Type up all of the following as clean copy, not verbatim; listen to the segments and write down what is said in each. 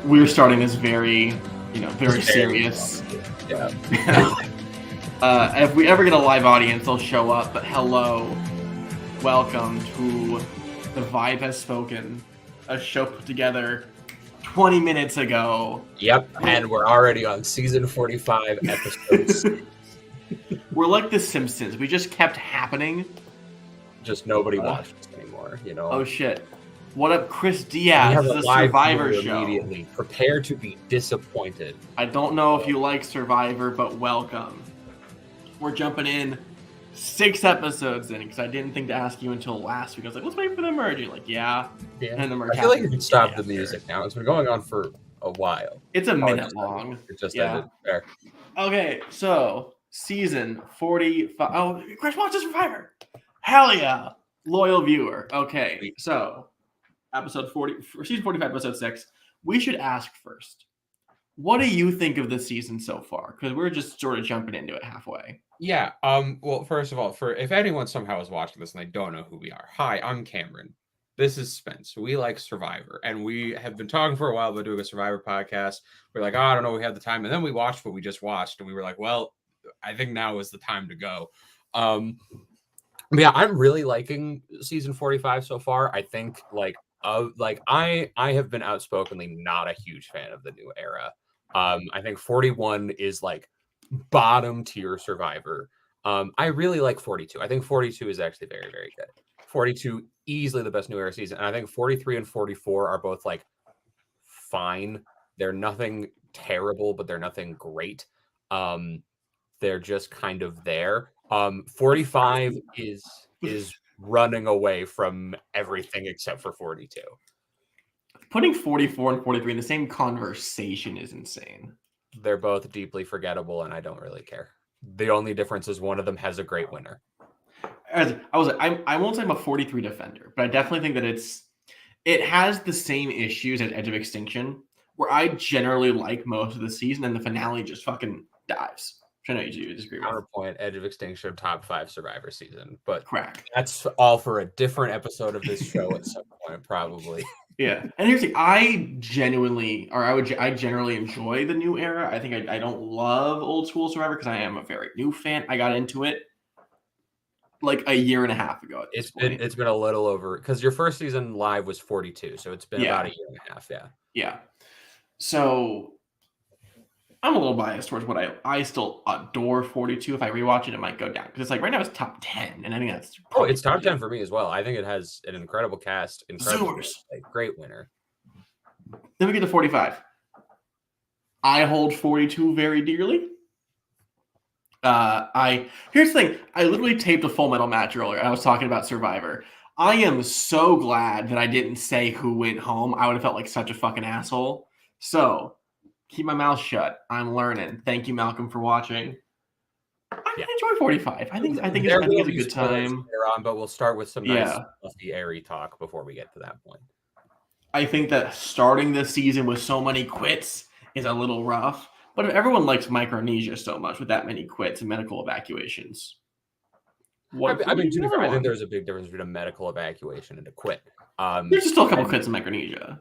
We're starting this very serious. Yeah. If we ever get a live audience, they'll show up. But hello, welcome to The Vibe Has Spoken, a show put together 20 minutes ago. Yep, and we're already on season 45, episodes. We're like The Simpsons. We just kept happening. Just nobody watches anymore, you know? Oh, shit. What up, Chris Diaz? We have This a is a live Survivor viewer show. immediately. Prepare to be disappointed. I don't know if you like Survivor, but welcome. We're jumping in 6 episodes in because I didn't think to ask you until last week. I was like, let's wait for the merge. You're like, yeah. Yeah. And the merge I feel like happened you can stop the after. music now. It's been going on for a while. It's a minute long. It just Yeah. ended. Fair. Okay, so season 45. Oh, Chris watches Survivor. Hell yeah. Loyal viewer. Okay, so episode 40, season 45, episode 6. We should ask first, what do you think of the season so far? Because we're just sort of jumping into it halfway. Yeah. Well, first of all, if anyone somehow is watching this and they don't know who we are, hi, I'm Cameron. This is Spence. We like Survivor, and we have been talking for a while about doing a Survivor podcast. We're like, oh, I don't know, we have the time, and then we watched what we just watched, and we were like, well, I think now is the time to go. Yeah, I'm really liking season 45 so far. I think I have been outspokenly not a huge fan of the new era. I think 41 is like bottom tier Survivor. I really like 42. I think 42 is actually very, very good. 42 easily the best new era season, and I think 43 and 44 are both like fine. They're nothing terrible, but they're nothing great. They're just kind of there. 45 is running away from everything except for 42. Putting 44 and 43 in the same conversation is insane. They're both deeply forgettable, and I don't really care. The only difference is one of them has a great winner. I won't say I'm a 43 defender, but I definitely think that it has the same issues as Edge of Extinction, where I generally like most of the season, and the finale just fucking dives. I know you disagree with. Counterpoint, Edge of Extinction, top 5 Survivor season, but correct. That's all for a different episode of this show at some point, probably. Yeah, and here's the thing: I generally enjoy the new era. I think I don't love old school Survivor because I am a very new fan. I got into it like a year and a half ago. It's been a little over because your first season live was 42, so it's been about a year and a half. Yeah. So I'm a little biased towards what I still adore 42. If I rewatch it, it might go down because it's like right now it's top 10, and I think that's it's top 10 for me as well. I think it has an incredible cast, great winner. Then we get to 45. I hold 42 very dearly. Here's the thing. I literally taped a Full Metal match earlier. I was talking about Survivor. I am so glad that I didn't say who went home. I would have felt like such a fucking asshole. So keep my mouth shut. I'm learning. Thank you, Malcolm, for watching. I enjoy 45. I think it's a good time. But we'll start with some nice, fluffy, airy talk before we get to that point. I think that starting this season with so many quits is a little rough. But if everyone likes Micronesia so much with that many quits and medical evacuations, to be fair, I think there's a big difference between a medical evacuation and a quit. There's still a couple quits in Micronesia.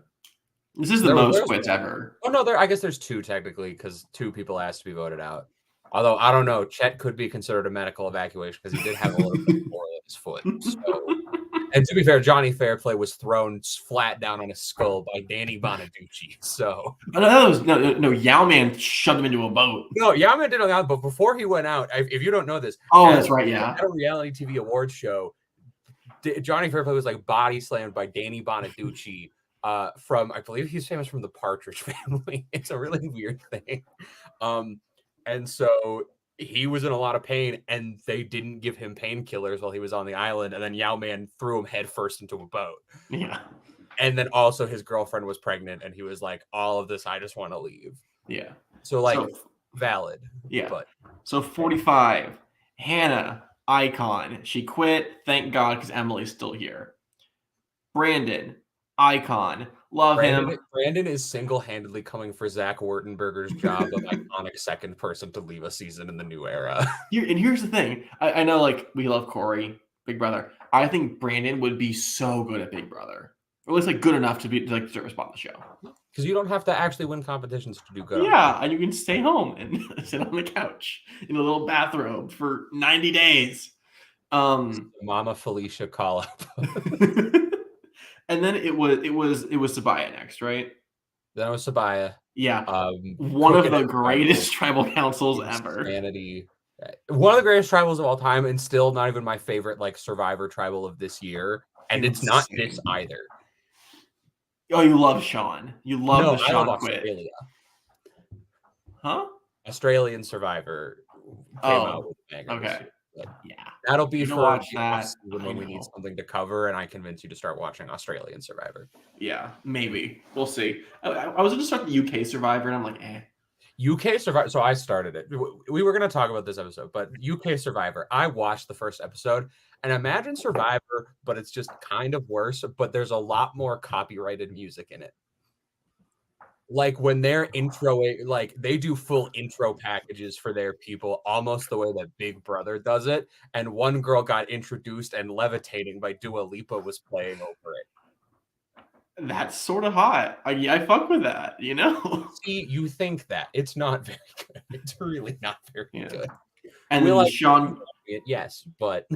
This is the most quits ever. Oh no, I guess there's 2 technically because 2 people asked to be voted out. Although I don't know, Chet could be considered a medical evacuation because he did have a little bit more in his foot. So. And to be fair, Johnny Fairplay was thrown flat down on his skull by Danny Bonaducci. So no, Yao-Man shoved him into a boat. No, Yao-Man did on that, but before he went out, if you don't know this, that's right, yeah. At a reality TV awards show, Johnny Fairplay was like body slammed by Danny Bonaducci. From I believe he's famous from the Partridge Family. It's a really weird thing. And so he was in a lot of pain, and they didn't give him painkillers while he was on the island. And then Yao-Man threw him headfirst into a boat. Yeah. And then also his girlfriend was pregnant, and he was like, all of this, I just want to leave. Yeah. So valid. Yeah. But so 45, Hannah, icon. She quit. Thank God, because Emily's still here. Brandon, icon. Love him. Brandon is single-handedly coming for Zach Wurtenberger's job of iconic second person to leave a season in the new era. Here's the thing. I know, like, we love Corey, Big Brother. I think Brandon would be so good at Big Brother. Or at least like good enough to to respond to the show. Because you don't have to actually win competitions to do good. Yeah, and you can stay home and sit on the couch in a little bathrobe for 90 days. Mama Felicia call up. And then it was Sabaya next, right? Then it was Sabaya. Yeah. One of the greatest tribal councils Insanity. Ever. One of the greatest tribals of all time, and still not even my favorite like Survivor tribal of this year. And it's not this either. Oh, you love Sean. You love the Sean quit. Australia. Huh? Australian Survivor came out with a banger. Okay. Yeah. That'll be for watch that when we need something to cover, and I convince you to start watching Australian Survivor. Yeah, maybe. We'll see. I was going to start the UK Survivor, and I'm like, eh. UK Survivor. So I started it. We were going to talk about this episode, but UK Survivor. I watched the first episode, and imagine Survivor, but it's just kind of worse. But there's a lot more copyrighted music in it. Like when their intro, like they do full intro packages for their people, almost the way that Big Brother does it. And one girl got introduced, and Levitating by Dua Lipa was playing over it. That's sort of hot. I fuck with that, you know? See, you think that. It's not very good. It's really not very good. And then Sean... Yes, but...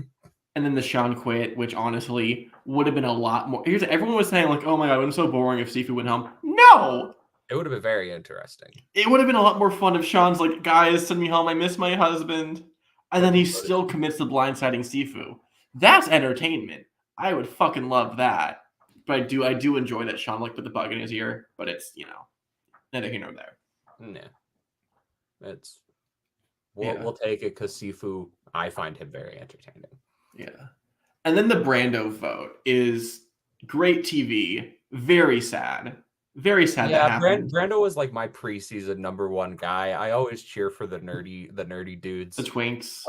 And then the Sean quit, which honestly would have been a lot more... Everyone was saying, like, oh my god, it was so boring if Sifu went home. No! It would have been very interesting. It would have been a lot more fun if Sean's like, guys, send me home. I miss my husband. And then he still commits to blindsiding Sifu. That's entertainment. I would fucking love that. But I do enjoy that Sean like put the bug in his ear. But it's, neither here nor there. No. We'll take it because Sifu, I find him very entertaining. Yeah. And then the Brando vote is great TV. Very sad. Very sad. Yeah, Brando was like my preseason number one guy. I always cheer for the nerdy dudes, the twinks.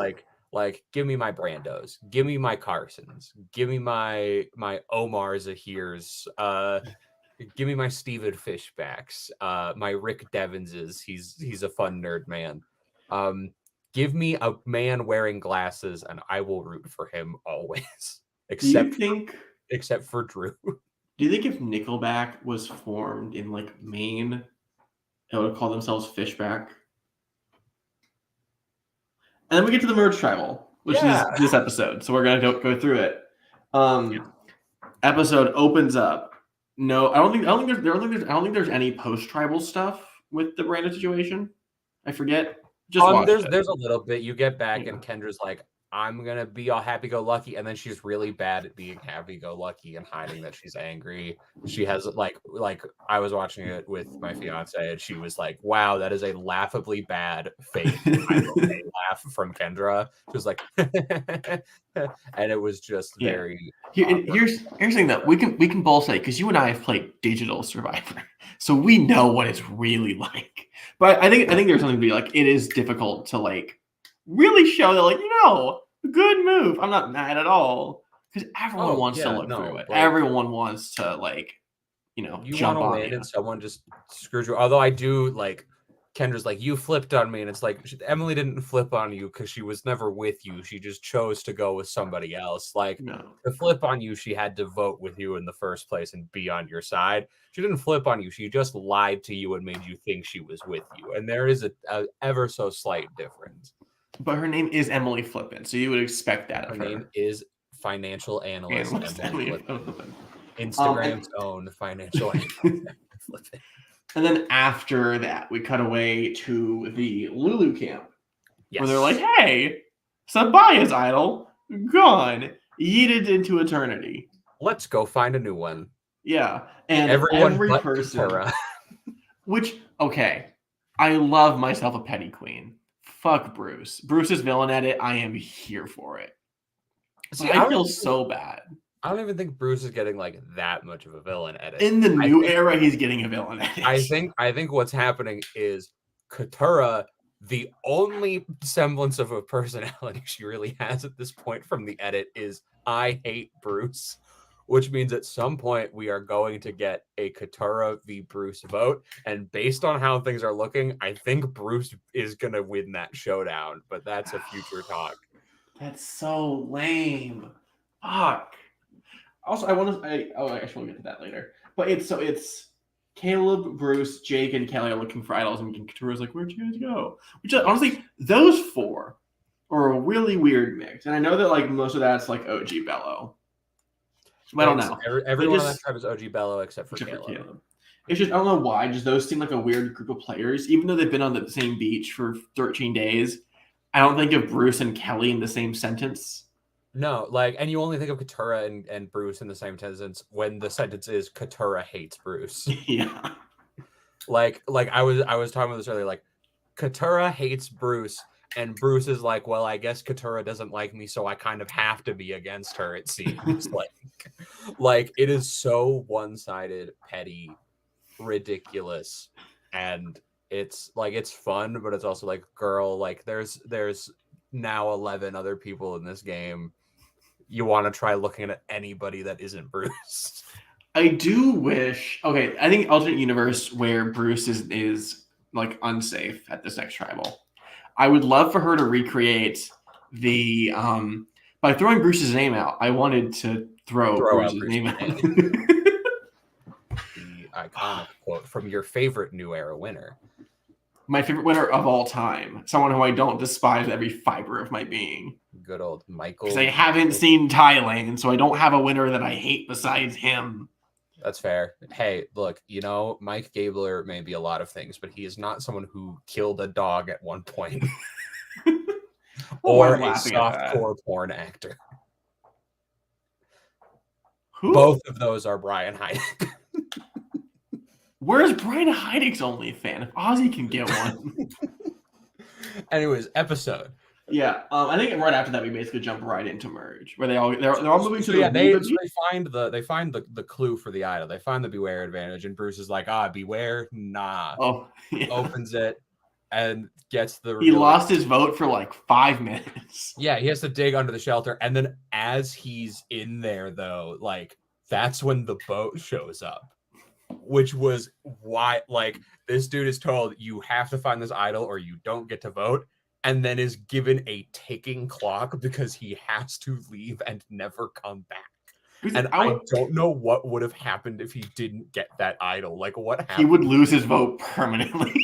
Like, give me my Brandos, give me my Carsons, give me my Omar Zahirs, give me my Steven Fishbacks, my Rick Devinses. He's a fun nerd man. Give me a man wearing glasses, and I will root for him always. Except for Drew. Do you think if Nickelback was formed in like Maine, it would call themselves Fishback? And then we get to the merge tribal, which is this episode. So we're gonna go through it. Episode opens up. No, I don't think there's any post tribal stuff with the Brandon situation. I forget. Just there's a little bit. You get back and Kendra's like, I'm gonna be all happy-go-lucky, and then she's really bad at being happy-go-lucky and hiding that she's angry. She has like I was watching it with my fiance, and she was like, "Wow, that is a laughably bad fake laugh from Kendra." She was like, and it was just very. Here's the thing that we can both say, because you and I have played digital Survivor, so we know what it's really like. But I think there's something to be like. It is difficult to like really show that, like, good move. I'm not mad at all, because everyone wants to look through it. Everyone wants to, like, you jump on it, and someone just screws you. Although I do like, Kendra's like, you flipped on me, and it's like, Emily didn't flip on you because she was never with you. She just chose to go with somebody else. Like, to flip on you, she had to vote with you in the first place and be on your side. She didn't flip on you. She just lied to you and made you think she was with you. And there is a ever so slight difference. But her name is Emily Flippin, so you would expect that of her. Her name is financial analyst Emily Flippin. Instagram's own financial analyst Flippin. And then after that, we cut away to the Lulu camp, where they're like, "Hey, Sabaya's idol gone, yeeted into eternity. Let's go find a new one." Yeah, and every person. Which, okay, I love myself a petty queen. Fuck Bruce. Bruce's villain edit, I am here for it. See, I feel so bad. I don't even think Bruce is getting like that much of a villain edit. In the new era, he's getting a villain edit. I think what's happening is Katura, the only semblance of a personality she really has at this point from the edit is I hate Bruce, which means at some point we are going to get a Katura v. Bruce vote. And based on how things are looking, I think Bruce is going to win that showdown, but that's a future talk. That's so lame. Fuck. Also, I actually will get to that later. But it's Caleb, Bruce, Jake, and Kelly are looking for idols, and Katura's like, "Where'd you guys go?" Which honestly, those four are a really weird mix. And I know that like most of that's like OG Bello. I don't know. Everyone on that tribe is OG Bello except for Caleb. It's just I don't know why. Just those seem like a weird group of players, even though they've been on the same beach for 13 days. I don't think of Bruce and Kelly in the same sentence. No, like, and you only think of Katura and Bruce in the same sentence when the sentence is Katura hates Bruce. Yeah. Like I was talking about this earlier. Like, Katura hates Bruce, and Bruce is like, well, I guess Katura doesn't like me, so I kind of have to be against her. It seems like it is so one-sided, petty, ridiculous, and it's like it's fun, but it's also like, girl, like there's now 11 other people in this game. You want to try looking at anybody that isn't Bruce. I do wish. Okay, I think alternate universe where Bruce is like unsafe at this next tribal. I would love for her to recreate the by throwing Bruce's name out. I wanted to throw Bruce's name out. The iconic quote from your favorite New Era winner. My favorite winner of all time. Someone who I don't despise every fiber of my being. Good old Michael. Because I haven't seen Thailand, so I don't have a winner that I hate besides him. That's fair. Hey, look, Mike Gabler may be a lot of things, but he is not someone who killed a dog at one point. Or a softcore porn actor. Who? Both of those are Brian Heineck. Where's Brian Heineck's OnlyFans? If Ozzy can get one. Anyways, episode. Yeah, I think right after that we basically jump right into merge, where they're all moving to the they find the clue for the idol. They find the beware advantage, and Bruce is like, beware, nah. Oh, yeah. Opens it and gets the. He lost his vote for like 5 minutes. Yeah, he has to dig under the shelter, and then as he's in there, though, like that's when the boat shows up. Which was why, like, this dude is told you have to find this idol or you don't get to vote, and then is given a ticking clock because he has to leave and never come back. And I don't know what would have happened if he didn't get that idol. Like, what happened? He would lose his vote permanently.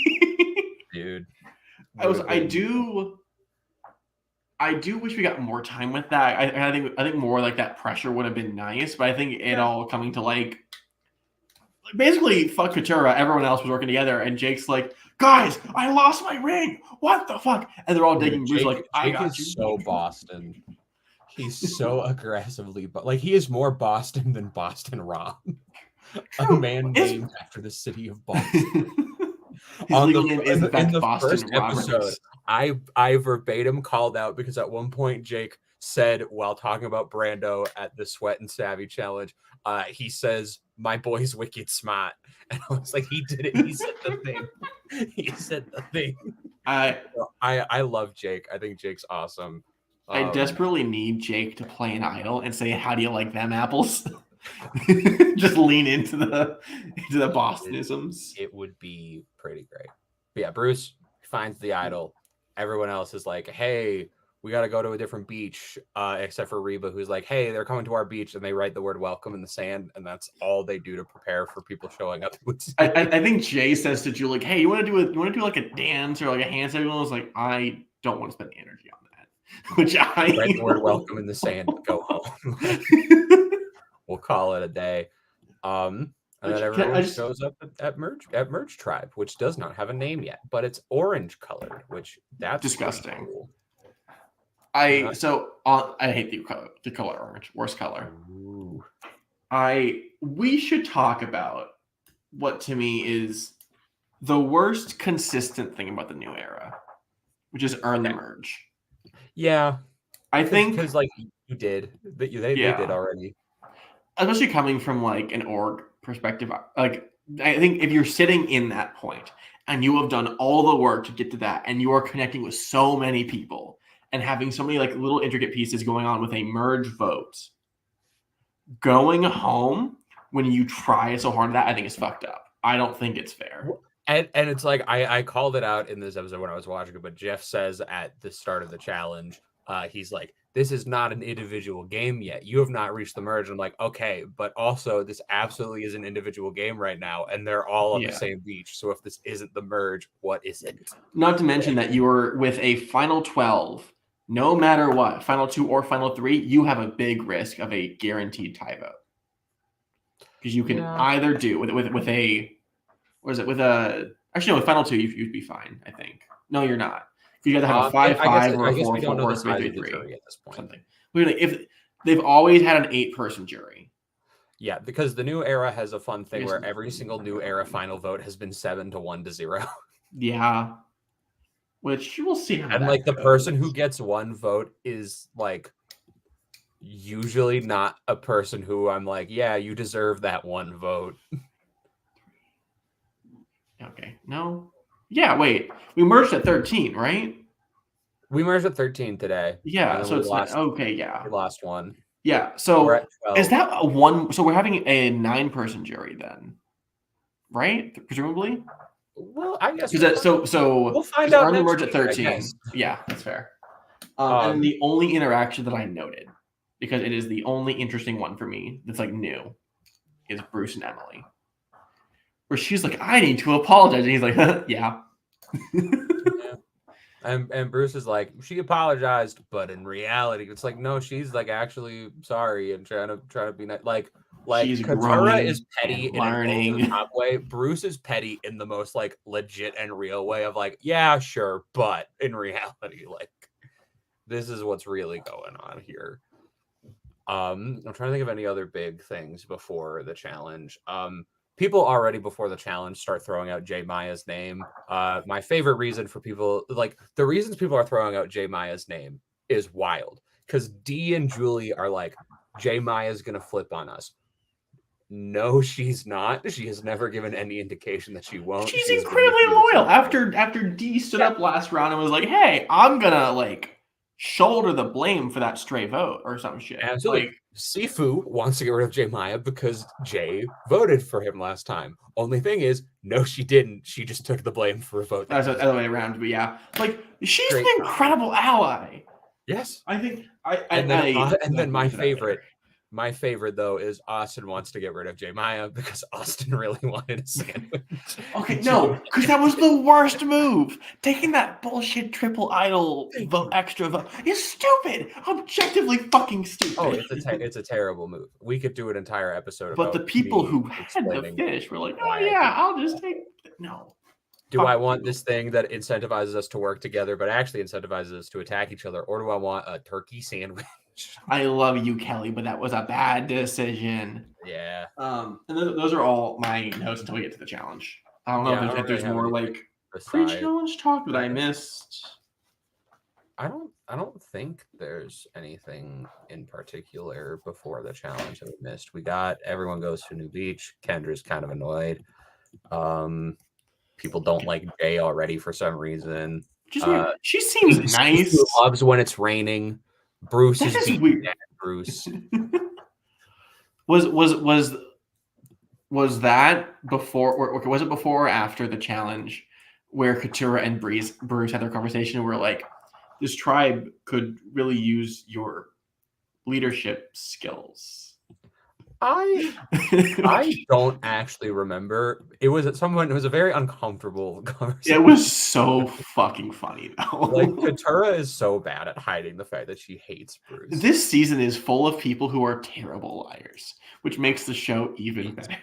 Dude. I do wish we got more time with that. I think more like that pressure would have been nice, but I think it all coming to like basically fuck Katura, everyone else was working together, and Jake's like, guys, I lost my ring. What the fuck? And they're all digging Bruce like, I got you. So Boston. He's so aggressively, but like he is more Boston than Boston Rob. A man named after the city of Boston. In the Boston first episode, I verbatim called out because at one point Jake said while talking about Brando at the Sweat and Savvy Challenge, he says, "My boy's wicked smart," and I was like, "He did it. He said the thing. He said the thing." I love Jake. I think Jake's awesome. I desperately need Jake to play an idol and say, "How do you like them apples?" Just lean into the Bostonisms. It would be pretty great. But yeah, Bruce finds the idol. Everyone else is like, "Hey, we got to go to a different beach," except for Reba, who's like, "Hey, they're coming to our beach," and they write the word "welcome" in the sand, and that's all they do to prepare for people showing up. I think Jay says to Julie, like, "Hey, you want to do like a dance or like a handstand?" I was like, "I don't want to spend energy on that." Which I write the word "welcome" in the sand. Go home. We'll call it a day. And then everyone shows up at Merge Tribe, which does not have a name yet, but it's orange colored, which that's disgusting. Cool. I hate the color orange, worst color. Ooh. We should talk about what to me is the worst consistent thing about the new era, which is earn the merge. Yeah, I think because like you did, they did already. Especially coming from like an org perspective, like I think if you're sitting in that point and you have done all the work to get to that, and you are connecting with so many people and having so many like little intricate pieces going on with a merge vote, going home when you try so hard at that, I think is fucked up. I don't think it's fair. And it's like I called it out in this episode when I was watching it, but Jeff says at the start of the challenge, he's like, this is not an individual game yet. You have not reached the merge. I'm like, okay, but also this absolutely is an individual game right now, and they're all on the same beach. So if this isn't the merge, what is it? Not to mention that you are with a final 12, no matter what, final 2 or final 3, you have a big risk of a guaranteed tie vote. Because you can either do with a, what is it, with a, actually, no, with final 2, you'd be fine, I think. No, you're not. You got to have a 5-5 or a 4-4 or a 3-3 at this point. Something. If they've always had an 8-person jury. Yeah, because the new era has a fun thing where every single new era final vote has been 7-1 to 0. Yeah. Which you will see how and like the person who gets one vote is like usually not a person who I'm like, yeah, you deserve that one vote. Okay. No. Yeah, wait. We merged at 13, right? We merged at 13 today. Yeah, so it's okay, yeah. We lost one. Yeah, so is that a one? So we're having a 9-person jury then, right? Presumably. Well, I guess so we'll find out. We're on the merge at 13. Yeah, that's fair. And the only interaction that I noted, because it is the only interesting one for me that's like new, is Bruce and Emily, where she's like, "I need to apologize," and he's like, "Yeah." And Bruce is like, she apologized, but in reality, it's like, no, she's like actually sorry and trying to be nice. Like Katura is petty in a top way. Bruce is petty in the most like legit and real way of like, yeah, sure, but in reality, like this is what's really going on here. I'm trying to think of any other big things before the challenge. People already before the challenge start throwing out J Maya's name. My favorite reason for people, like the reasons people are throwing out J Maya's name is wild. Because Dee and Julie are like, J Maya's going to flip on us. No, she's not. She has never given any indication that she won't. She's incredibly loyal. After Dee stood up last round and was like, hey, I'm going to like shoulder the blame for that stray vote or some shit. Absolutely. Like, Sifu wants to get rid of J Maya because Jay voted for him last time. Only thing is, no, she didn't. She just took the blame for a vote. That's the other way around, but yeah. Like, she's an incredible ally. Yes. I think and then my favorite though is Austin wants to get rid of J Maya because Austin really wanted a sandwich. Okay, no, because that was the worst move. Taking that bullshit triple idol extra vote is stupid. Objectively fucking stupid. Oh, it's a terrible move. We could do an entire episode. But the people who had the fish were like, oh yeah, I'll just take no. Do I want this thing that incentivizes us to work together, but actually incentivizes us to attack each other, or do I want a turkey sandwich? I love you, Kelly, but that was a bad decision. Yeah. And those are all my notes until we get to the challenge. I don't know if there's more like pre-challenge talk that I missed. I don't think there's anything in particular before the challenge that we missed. We got everyone goes to New Beach. Kendra's kind of annoyed. People don't like Jay already for some reason. She seems nice. She loves when it's raining. Bruce is weird. Bruce. Was that before or was it before or after the challenge where Katura and Bruce had their conversation where like this tribe could really use your leadership skills? I don't actually remember. It was at some point. It was a very uncomfortable conversation. It was so fucking funny though. Like Katura is so bad at hiding the fact that she hates Bruce. This season is full of people who are terrible liars, which makes the show even better.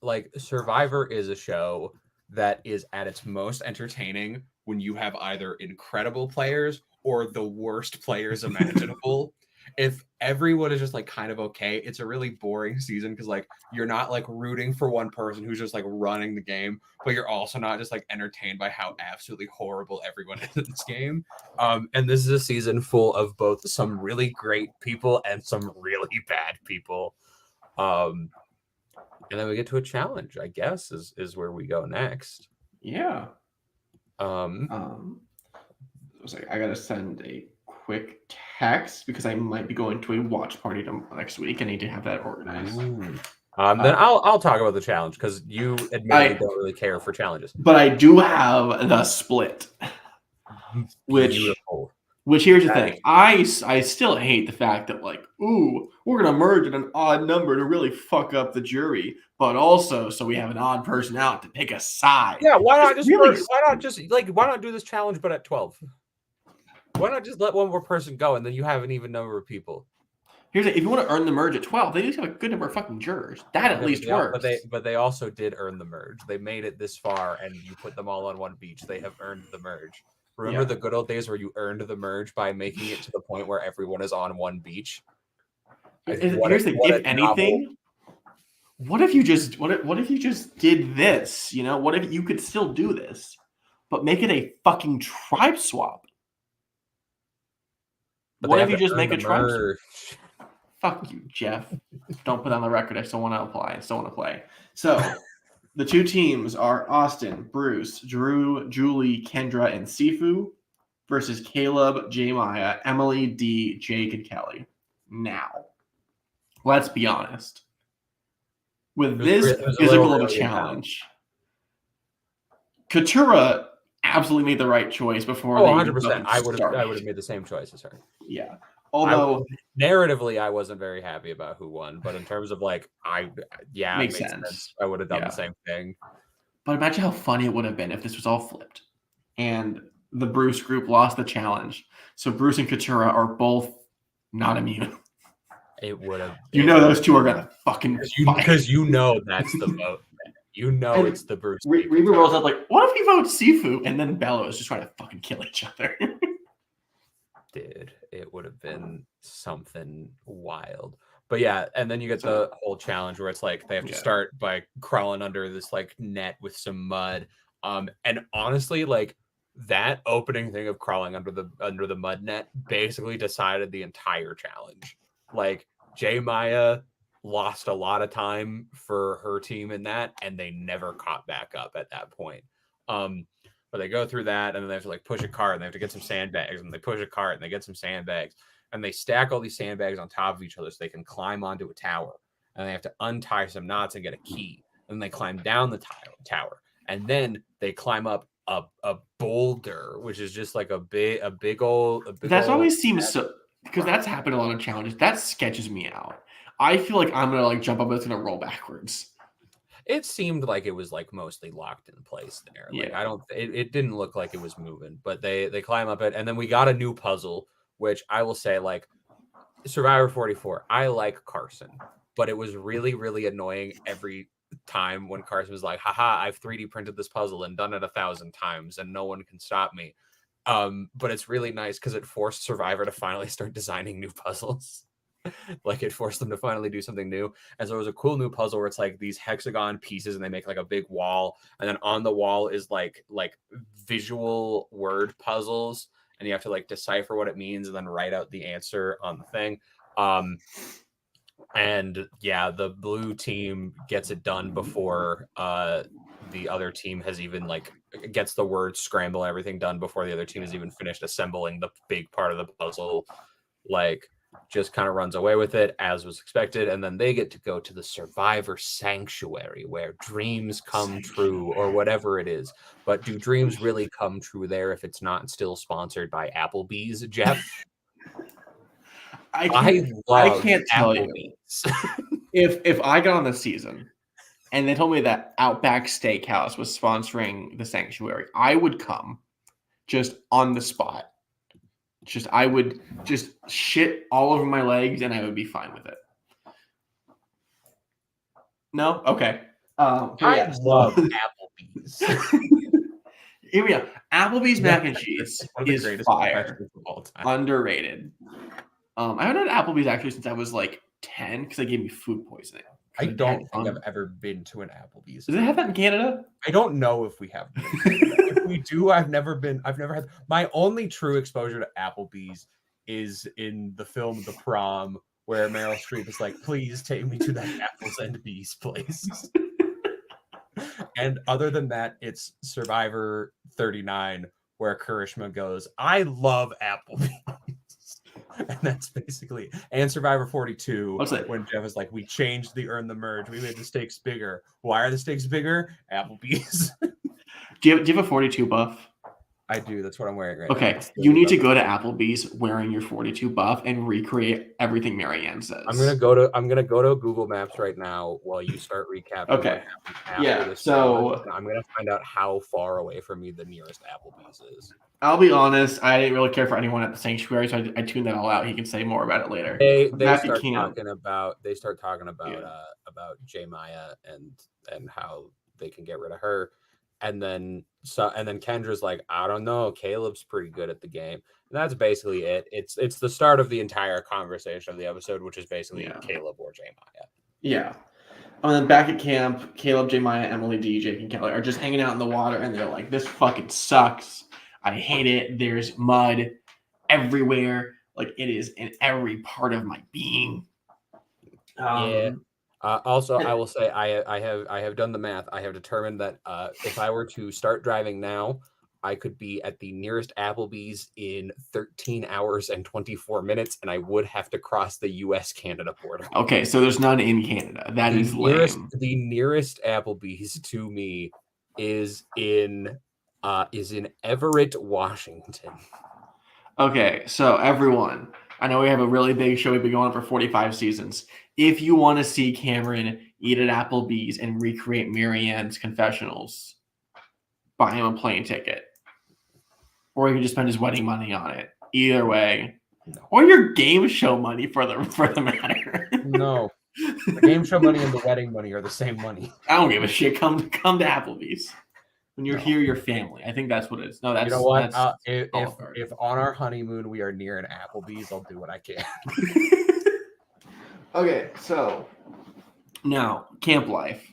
Like Survivor is a show that is at its most entertaining when you have either incredible players or the worst players imaginable. If everyone is just like kind of okay, it's a really boring season because like you're not like rooting for one person who's just like running the game, but you're also not just like entertained by how absolutely horrible everyone is in this game. And this is a season full of both some really great people and some really bad people. And then we get to a challenge, I guess, is where we go next. Yeah. I was like, I gotta send a quick text because I might be going to a watch party next week. I need to have that organized. Then I'll talk about the challenge because you admittedly don't really care for challenges. But I do have the split, which beautiful. Which here's the That thing, I still hate the fact that like, ooh, we're gonna merge at an odd number to really fuck up the jury, but also so we have an odd person out to pick a side. Yeah, why not It's just really why not just like why not do this challenge but at 12? Why not just let one more person go and then you have an even number of people? Here's if you want to earn the merge at 12, they just have a good number of fucking jurors. That at least works. But they also did earn the merge. They made it this far, and you put them all on one beach. They have earned the merge. Remember the good old days where you earned the merge by making it to the point where everyone is on one beach? Here's the if anything, what if you just did this? You know, what if you could still do this, but make it a fucking tribe swap? But what if you just make a tribe swap? Fuck you, Jeff. Don't put on the record. I still want to apply. I still want to play. So the two teams are Austin, Bruce, Drew, Julie, Kendra, and Sifu versus Caleb, J. Maya, Emily, D, Jake, and Kelly. Now, let's be honest. With this physical of a challenge, Katura absolutely made the right choice before. 100%. I would have made the same choice as her. Yeah. Although narratively, I wasn't very happy about who won, but in terms of like, it makes sense. I would have done the same thing. But imagine how funny it would have been if this was all flipped, and the Bruce group lost the challenge. So Bruce and Katura are both not immune. It would have. Those two are gonna fucking because that's the vote. It's the Bruce. Reba rolls out like, what if we vote Sifu and then Bellows just trying to fucking kill each other? Dude, it would have been something wild. But yeah, and then you get the whole challenge where it's like they have to start by crawling under this like net with some mud. And honestly, like that opening thing of crawling under the mud net basically decided the entire challenge. Like J. Maya lost a lot of time for her team in that, and they never caught back up at that point. But they go through that, and then they have to like push a cart, and they have to get some sandbags, and they push a cart, and they get some sandbags, and they stack all these sandbags on top of each other so they can climb onto a tower, and they have to untie some knots and get a key, and then they climb down the tower, and then they climb up a boulder, which is just like a big old. That always seems so, because that's happened in a lot of challenges. That sketches me out. I feel like I'm gonna like jump up and it's gonna roll backwards. It seemed like it was like mostly locked in place there. Like it didn't look like it was moving, but they climb up it, and then we got a new puzzle, which I will say, like Survivor 44, I like Carson, but it was really, really annoying every time when Carson was like, haha, I've 3D printed this puzzle and done it 1,000 times and no one can stop me. But it's really nice because it forced Survivor to finally start designing new puzzles. Like it forced them to finally do something new. And so it was a cool new puzzle where it's like these hexagon pieces and they make like a big wall. And then on the wall is like visual word puzzles. And you have to like decipher what it means and then write out the answer on the thing. And yeah, the blue team gets it done before the other team has even like gets the word scramble and everything done before the other team has even finished assembling the big part of the puzzle. Like just kind of runs away with it as was expected, and then they get to go to the Survivor Sanctuary where dreams come true or whatever it is. But do dreams really come true there if it's not still sponsored by Applebee's, Jeff? I can't tell Applebee's. You if I got on the season and they told me that Outback Steakhouse was sponsoring the Sanctuary, I would come just on the spot. I would just shit all over my legs and I would be fine with it. No? Okay. I love Applebee's. Here we go. Applebee's mac and cheese is fire. Underrated. I haven't had Applebee's actually since I was like 10 because they gave me food poisoning. I don't think I've ever been to an Applebee's. Does it have that in Canada? I don't know if we have. If we do, I've never had. My only true exposure to Applebee's is in the film The Prom, where Meryl Streep is like, please take me to that Apples and Bees place. And other than that, it's Survivor 39, where Karishma goes, I love Applebee's. And that's basically, and Survivor 42, when Jeff is like, we changed the earn the merge, we made the stakes bigger. Why are the stakes bigger? Applebee's. Do you have a 42 buff? I do. That's what I'm wearing right now. Okay, It's you the need to go to Applebee's wearing your 42 buff and recreate everything Marianne says. I'm gonna go to Google Maps right now while you start recapping what Okay. happened after Yeah, this. so I'm gonna find out how far away from me the nearest Applebee's is. I'll be honest, I didn't really care for anyone at the sanctuary, so I tuned that all out. He can say more about it later. They Back to start camp. talking about Yeah. J Maya and how they can get rid of her. And then Kendra's like, I don't know, Caleb's pretty good at the game. And that's basically it. It's the start of the entire conversation of the episode, which is basically Yeah. Caleb or J Maya. Yeah. And then back at camp, Caleb, J. Maya, Emily, D, Jake, and Kelly are just hanging out in the water, and they're like, this fucking sucks. I hate it. There's mud everywhere. Like, it is in every part of my being. Yeah. Also, I will say I have done the math. I have determined that if I were to start driving now, I could be at the nearest Applebee's in 13 hours and 24 minutes, and I would have to cross the U.S.-Canada border. Okay, so there's none in Canada. That is lame. The nearest Applebee's to me is in Everett, Washington. Okay, so everyone, I know we have a really big show. We've been going on for 45 seasons. If you want to see Cameron eat at Applebee's and recreate Marianne's confessionals, buy him a plane ticket. Or you can just spend his wedding money on it. Either way. No. Or your game show money for the matter. No. The game show money and the wedding money are the same money. I don't give a shit. Come to Applebee's. When you're here, your family. I think that's what it is. No, that's, you know what? That's if on our honeymoon we are near an Applebee's, I'll do what I can. Okay, so now camp life.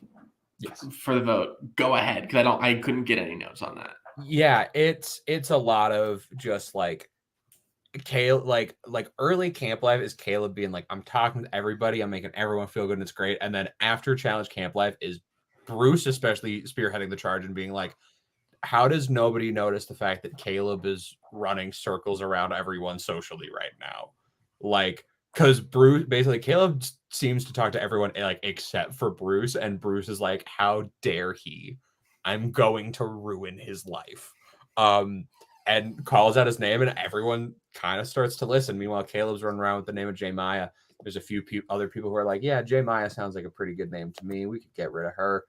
Yes. For the vote, go ahead because I couldn't get any notes on that. Yeah, it's a lot of just like Caleb, like early camp life is Caleb being like, I'm talking to everybody, I'm making everyone feel good, and it's great. And then after challenge camp life is Bruce, especially spearheading the charge and being like, how does nobody notice the fact that Caleb is running circles around everyone socially right now? Like, because Bruce, basically, Caleb seems to talk to everyone like except for Bruce, and Bruce is like, how dare he? I'm going to ruin his life. And calls out his name, and everyone kind of starts to listen. Meanwhile, Caleb's running around with the name of J. Maya. There's a few other people who are like, yeah, J. Maya sounds like a pretty good name to me. We could get rid of her.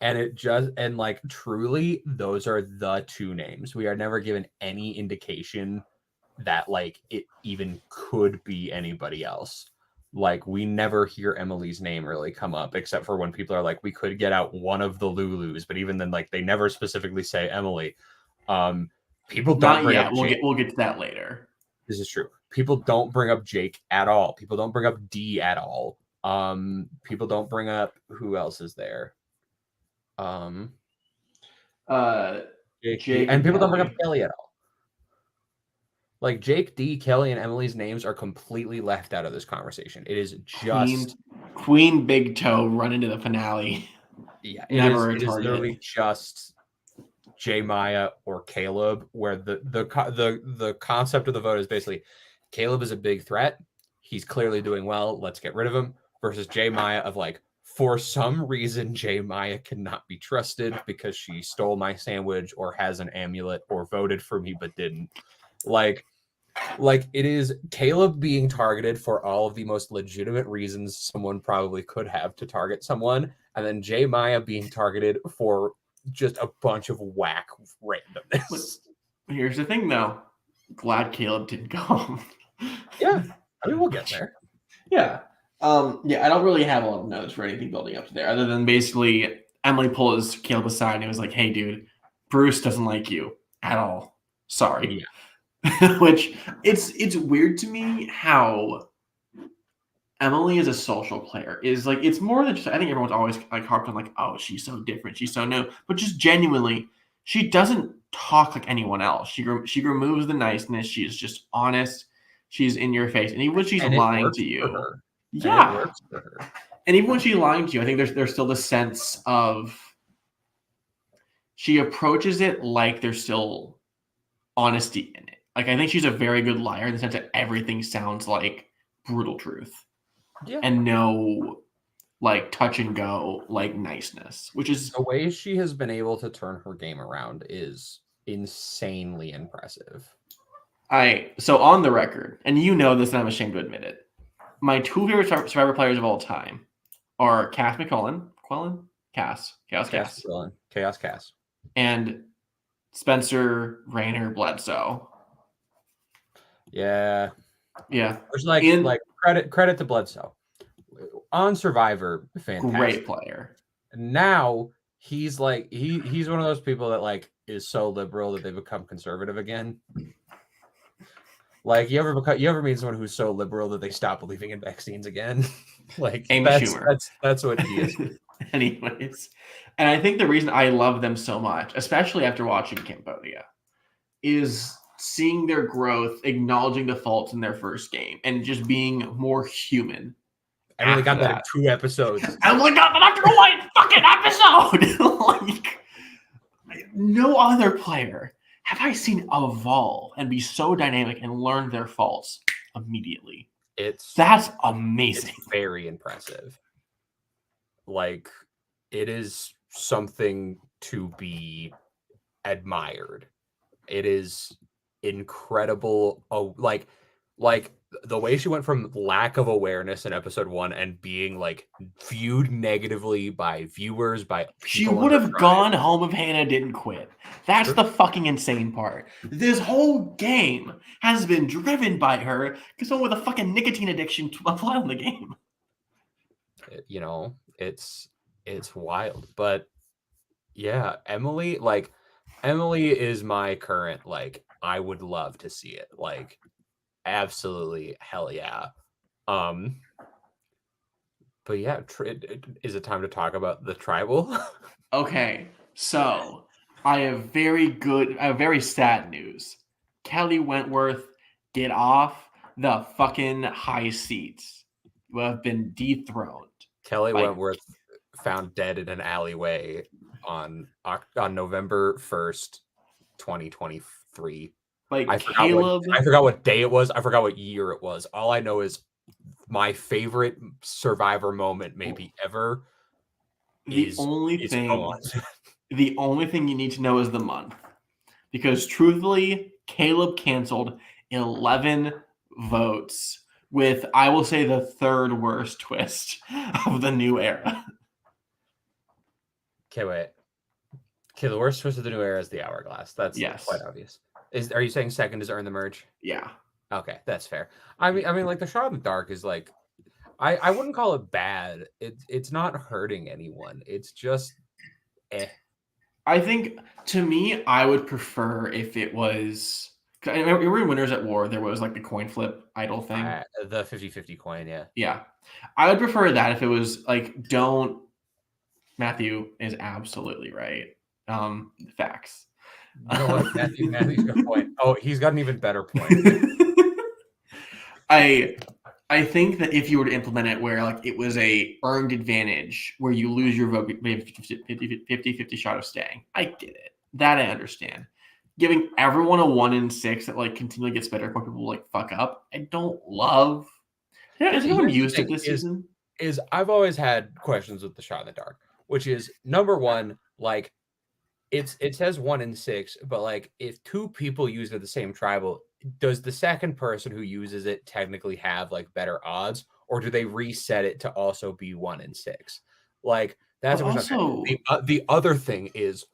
And like truly, those are the two names. We are never given any indication that like it even could be anybody else. Like we never hear Emily's name really come up, except for when people are like, we could get out one of the Lulus, but even then, like they never specifically say Emily. People don't bring up Jake. We'll get to that later. This is true. People don't bring up Jake at all. People don't bring up D at all. People don't bring up who else is there. Jake and people don't bring up Kelly at all. Like Jake, D, Kelly, and Emily's names are completely left out of this conversation. It is just Queen Big Toe run into the finale. Yeah, it is literally just J. Maya or Caleb, where the concept of the vote is basically Caleb is a big threat. He's clearly doing well. Let's get rid of him. Versus J. Maya of like, for some reason, J. Maya cannot be trusted because she stole my sandwich or has an amulet or voted for me but didn't. Like it is Caleb being targeted for all of the most legitimate reasons someone probably could have to target someone, and then J. Maya being targeted for just a bunch of whack randomness. Here's the thing, though. Glad Caleb didn't go home. Yeah, I mean, we'll get there. Yeah. I don't really have a lot of notes for anything building up to there, other than basically Emily pulls Caleb aside and was like, hey, dude, Bruce doesn't like you at all. Sorry. Yeah. Which it's weird to me how Emily is a social player. Is like it's more than just I think everyone's always like harped on like, oh, she's so different, she's so new. But just genuinely, she doesn't talk like anyone else. She removes the niceness. She's just honest. She's in your face. And even when she's lying to you. Yeah. And it works for her. And even when she's lying to you, I think there's still the sense of she approaches it like there's still honesty in it. Like, I think she's a very good liar in the sense that everything sounds like brutal truth. Yeah. And no like touch and go like niceness, which is The way she has been able to turn her game around is insanely impressive. So on the record, and you know this, and I'm ashamed to admit it. My two favorite Survivor players of all time are Cass Chaos, Chaos Cass. and Spencer Rainer Bledsoe. Yeah. Yeah. Which like credit to Bledsoe. On Survivor, fantastic. Great player. Now he's like he's one of those people that like is so liberal that they become conservative again. Like you ever meet someone who's so liberal that they stop believing in vaccines again? Like that's what he is. Anyways, and I think the reason I love them so much, especially after watching Cambodia, is seeing their growth, acknowledging the faults in their first game, and just being more human. I mean, they got that in 2 episodes. I'm like, God, after one fucking episode, like no other player have I seen evolve and be so dynamic and learn their faults immediately. That's amazing. It's very impressive. Like, it is something to be admired. It is incredible. Oh, like the way she went from lack of awareness in episode 1 and being like viewed negatively by viewers, by she would have gone home if Hannah didn't quit. That's the fucking insane part. This whole game has been driven by her because someone with a fucking nicotine addiction applied on the game. You know, it's wild. But yeah, Emily is my current, like, I would love to see it. Like, absolutely, hell yeah. But yeah, is it time to talk about the tribal? Okay, so I have very sad news. Kelly Wentworth, get off the fucking high seats. You have been dethroned. Kelly Wentworth found dead in an alleyway on November 1st, 2023. Like I forgot what day it was. I forgot what year it was. All I know is my favorite Survivor moment, maybe ever. The only thing you need to know is the month, because truthfully, Caleb canceled 11 votes with, I will say, the third worst twist of the new era. Okay, wait. Okay, the worst twist of the new era is the hourglass. That's quite obvious. Are you saying second is Earn the Merge? Yeah. Okay, that's fair. I mean, like the shot in the dark is like, I wouldn't call it bad. It's not hurting anyone. It's just, I think, to me, I would prefer if it was. I remember in Winners at War, there was like the coin flip idol thing. The 50-50 coin, yeah. Yeah. I would prefer that if it was like, Matthew is absolutely right. Facts. You know what? Matthew's got a point. Oh, he's got an even better point. I think that if you were to implement it where like it was a earned advantage where you lose your vote, maybe 50-50 shot of staying. I get it. That I understand. Giving everyone a 1 in 6 that like continually gets better when people like fuck up, I don't love. Has anyone used it this season? I've always had questions with the shot in the dark, which is number one, like it says 1 in 6, but like if 2 people use it at the same tribal, does the second person who uses it technically have like better odds, or do they reset it to also be 1 in 6? Like that's also the other thing is,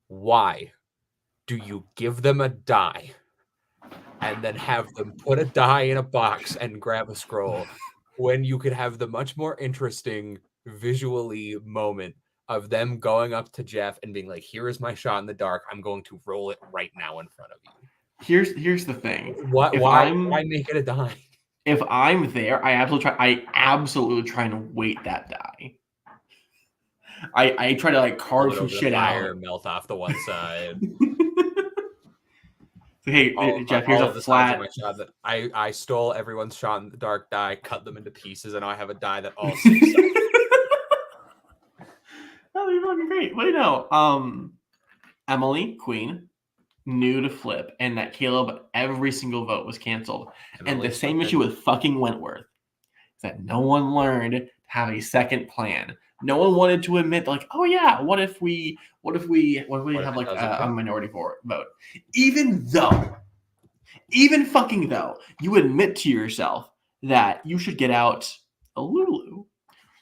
why do you give them a die and then have them put a die in a box and grab a scroll when you could have the much more interesting visually moment of them going up to Jeff and being like, here is my shot in the dark. I'm going to roll it right now in front of you. Here's the thing. Why make it a die? If I'm there, I absolutely try and wait that die. I try to like carve some shit out. Melt off the one side. Hey, Jeff, here's a flat. Shot that I stole everyone's shot in the dark die, cut them into pieces, and now I have a die that all 6 That'd be fucking great. Wait, no. Emily, Queen, new to flip, and that Caleb, every single vote was canceled. And the same issue with fucking Wentworth is that no one learned have a second plan. No one wanted to admit, like, oh yeah, what if we have if like it doesn't a work? minority vote? Even fucking though, you admit to yourself that you should get out a Lulu.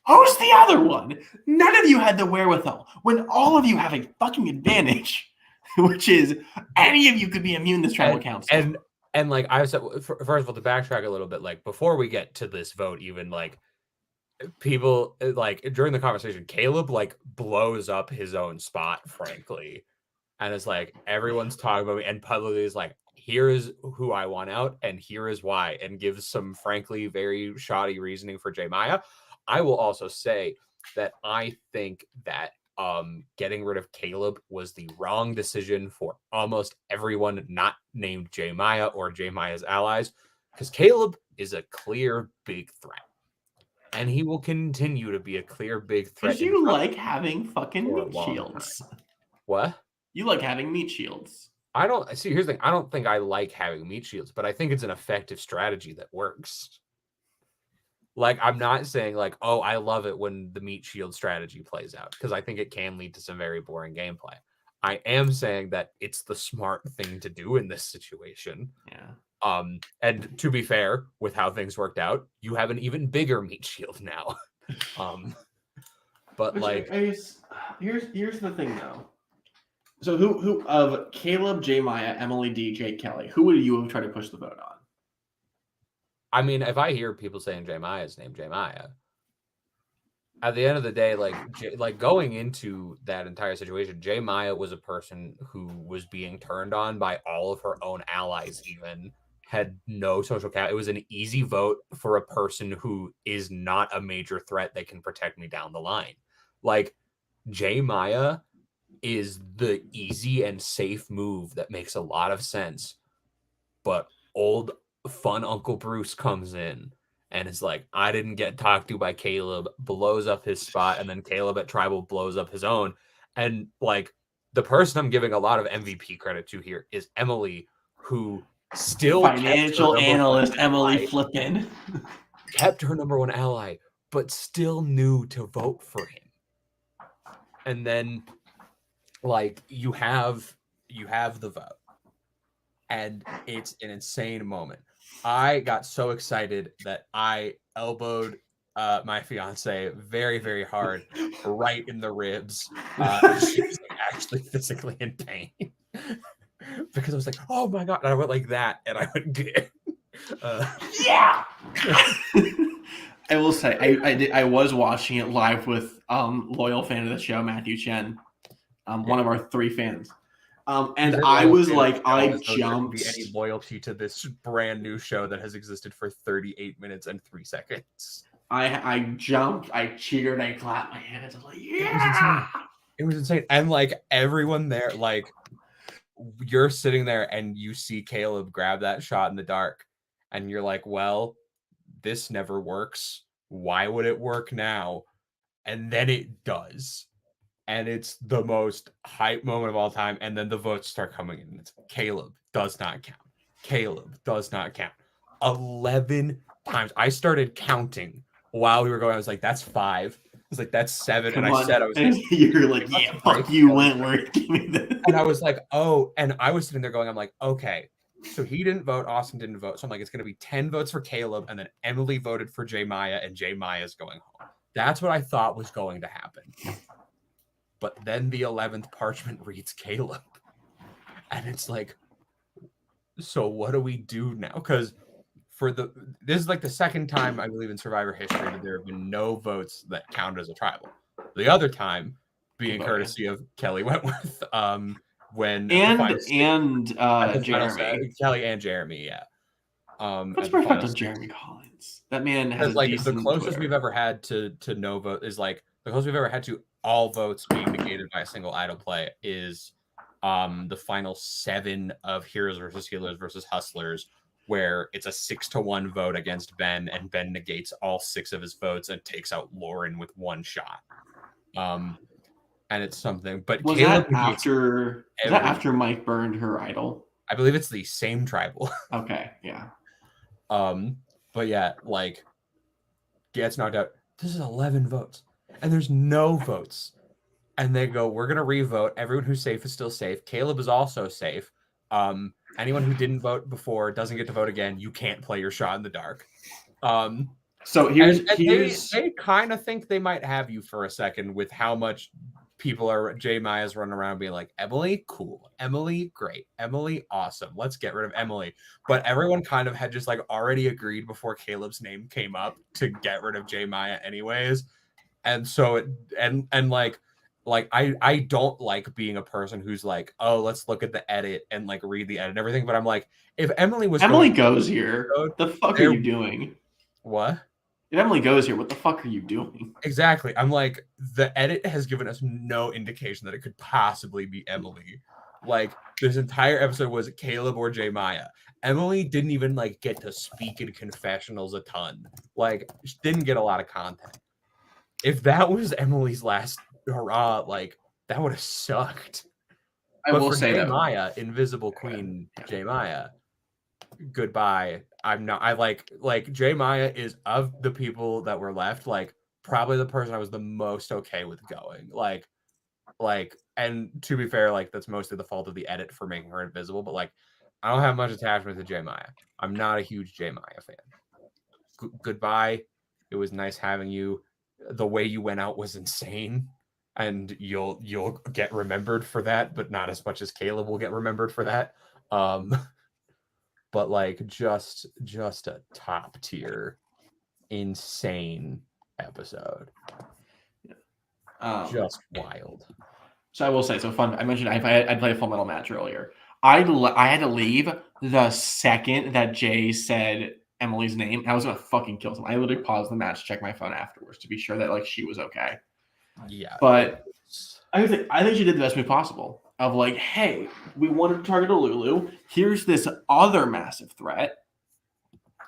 Who's the other one? None of you had the wherewithal when all of you have a fucking advantage, which is any of you could be immune to this tribal council. And like I said, first of all, to backtrack a little bit, like before we get to this vote, even like people like during the conversation, Caleb like blows up his own spot, frankly, and it's like everyone's talking about me, and publicly is like, here is who I want out, and here is why, and gives some frankly very shoddy reasoning for J Maya. I will also say that I think that getting rid of Caleb was the wrong decision for almost everyone not named J Maya or J Maya's allies, because Caleb is a clear big threat. And he will continue to be a clear big threat. Because you like having fucking for a meat long shields. What? You like having meat shields. I don't see. Here's the thing. I don't think I like having meat shields, but I think it's an effective strategy that works. Like, I'm not saying like, oh, I love it when the meat shield strategy plays out, because I think it can lead to some very boring gameplay. I am saying that it's the smart thing to do in this situation. Yeah. And to be fair, with how things worked out, you have an even bigger meat shield now. But Which like, here's the thing though. So who of Caleb, J Maya, Emily D, Jake Kelly, who would you have tried to push the vote on? I mean, if I hear people saying J Maya's name, J Maya, at the end of the day, like going into that entire situation, J Maya was a person who was being turned on by all of her own allies, even had no social cap. It was an easy vote for a person who is not a major threat that can protect me down the line. Like, J Maya is the easy and safe move that makes a lot of sense. But old fun Uncle Bruce comes in and is like, I didn't get talked to by Caleb, blows up his spot, and then Caleb at Tribal blows up his own. And like, the person I'm giving a lot of MVP credit to here is Emily, who still financial analyst Emily Flippin kept her number one ally, but still knew to vote for him. And then like you have the vote, and it's an insane moment. I got so excited that I elbowed my fiance very, very hard, right in the ribs. She was like, actually physically in pain because I was like, "Oh my god!" And I went like that, and I went, yeah. I will say, I was watching it live with loyal fan of the show, Matthew Chen, one of our 3 fans. And I was like, I jumped. Be any loyalty to this brand new show that has existed for 38 minutes and 3 seconds. I jumped, I cheered, I clapped my hands. I was like, yeah. It was insane. And like everyone there, like you're sitting there and you see Caleb grab that shot in the dark, and you're like, well, this never works. Why would it work now? And then it does. And it's the most hype moment of all time. And then the votes start coming in. It's Caleb does not count. Caleb does not count. 11 times. I started counting while we were going. I was like, that's 5. I was like, that's 7. Come and on. I said, I was and like, you're like, yeah, fuck you, Wentworth. Give me this. And I was like, oh, and I was sitting there going, I'm like, okay. So he didn't vote. Austin didn't vote. So I'm like, it's going to be 10 votes for Caleb. And then Emily voted for J Maya, and J Maya's going home. That's what I thought was going to happen. But then the 11th parchment reads Caleb. And it's like, so what do we do now? Because this is like the second time, I believe, in Survivor history that there have been no votes that count as a tribal. The other time being courtesy of Kelly Wentworth. When Jeremy. Kelly and Jeremy, yeah. What's perfect on Jeremy Collins? That man has like the closest we've ever had to no vote is like the closest we've ever had to all votes being negated by a single idle play is the final 7 of Heroes versus Healers versus Hustlers, where it's a 6-1 vote against Ben, and Ben negates all 6 of his votes and takes out Lauren with 1 shot. And it's something. But was Caleb that after Mike burned her idol? I believe it's the same tribal. Okay, yeah. But yeah, like gets knocked out. this is 11 votes, and there's no votes. And they go, we're gonna revote. Everyone who's safe is still safe. Caleb is also safe. Anyone who didn't vote before doesn't get to vote again. You can't play your shot in the dark. So And here's they kind of think they might have you for a second with how much people are. J Maya's running around being like, Emily, cool. Emily, great. Emily, awesome. Let's get rid of Emily. But everyone kind of had just like already agreed before Caleb's name came up to get rid of J Maya anyways. And so I don't like being a person who's like, oh, let's look at the edit and like read the edit and everything. But I'm like, if Emily was Emily going goes here. The fuck are you doing? What? If Emily goes here, what the fuck are you doing? Exactly. I'm like, the edit has given us no indication that it could possibly be Emily. Like, this entire episode was Caleb or J Maya. Emily didn't even like get to speak in confessionals a ton. Like, she didn't get a lot of content. If that was Emily's last hurrah, like that would have sucked. I But will for say J that Maya, Invisible Queen J Maya, goodbye. I'm not. I like J Maya is of the people that were left, like probably the person I was the most okay with going. And to be fair, like that's mostly the fault of the edit for making her invisible. But like, I don't have much attachment to J Maya. I'm not a huge J Maya fan. Goodbye. It was nice having you. The way you went out was insane, and you'll get remembered for that, but not as much as Caleb will get remembered for that. But like just a top tier, insane episode. Just wild. So I will say, fun. I mentioned I played a Full Metal match earlier. I had to leave the second that Jay said Emily's name. I was gonna fucking kill someone. I literally paused the match, checked my phone afterwards to be sure that like she was okay. Yeah, but I think she did the best move possible. Of like, hey, we wanted to target a Lulu. Here's this other massive threat.